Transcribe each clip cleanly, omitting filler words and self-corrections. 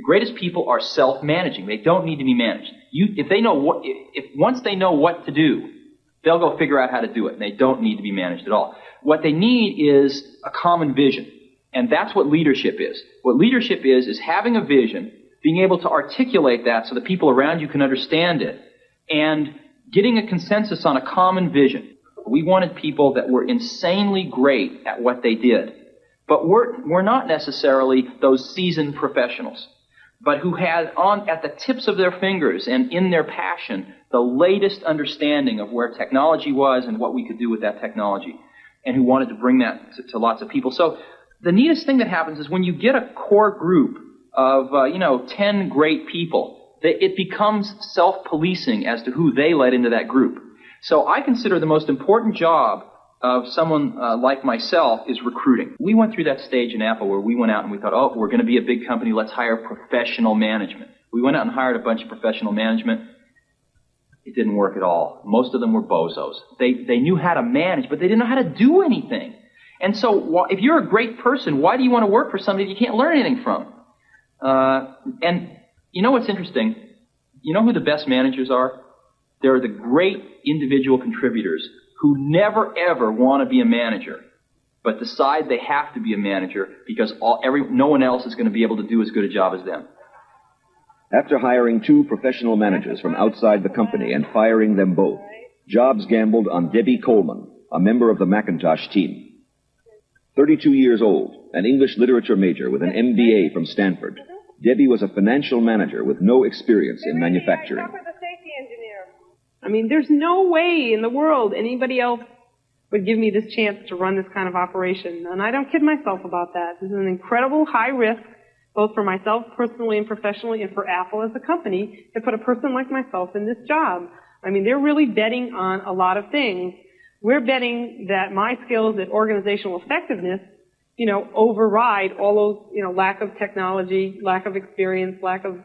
greatest people are self-managing. They don't need to be managed. Once they know what to do, they'll go figure out how to do it, and they don't need to be managed at all. What they need is a common vision, and that's what leadership is. What leadership is having a vision, being able to articulate that so the people around you can understand it, and getting a consensus on a common vision. We wanted people that were insanely great at what they did, but we're not necessarily those seasoned professionals, but who had at the tips of their fingers and in their passion the latest understanding of where technology was and what we could do with that technology, and who wanted to bring that to lots of people. So the neatest thing that happens is when you get a core group of 10 great people, it becomes self-policing as to who they let into that group. So I consider the most important job of someone like myself is recruiting. We went through that stage in Apple where we went out and we thought, we're going to be a big company, let's hire professional management. We went out and hired a bunch of professional management. It didn't work at all. Most of them were bozos. They knew how to manage, but they didn't know how to do anything. And so if you're a great person, why do you want to work for somebody you can't learn anything from? And you know what's interesting? You know who the best managers are? They're the great individual contributors who never, ever want to be a manager, but decide they have to be a manager because no one else is going to be able to do as good a job as them. After hiring 2 professional managers from outside the company and firing them both, Jobs gambled on Debbie Coleman, a member of the Macintosh team. 32 years old, an English literature major with an MBA from Stanford, Debbie was a financial manager with no experience in manufacturing. I mean, there's no way in the world anybody else would give me this chance to run this kind of operation. And I don't kid myself about that. This is an incredible high risk, both for myself personally and professionally, and for Apple as a company, to put a person like myself in this job. I mean, they're really betting on a lot of things. We're betting that my skills at organizational effectiveness, override all those, lack of technology, lack of experience, lack of,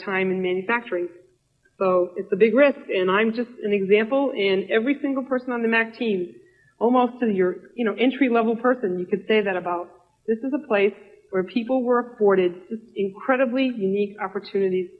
time in manufacturing. So it's a big risk, and I'm just an example, and every single person on the Mac team, almost to your, entry-level person, you could say that about. This is a place where people were afforded just incredibly unique opportunities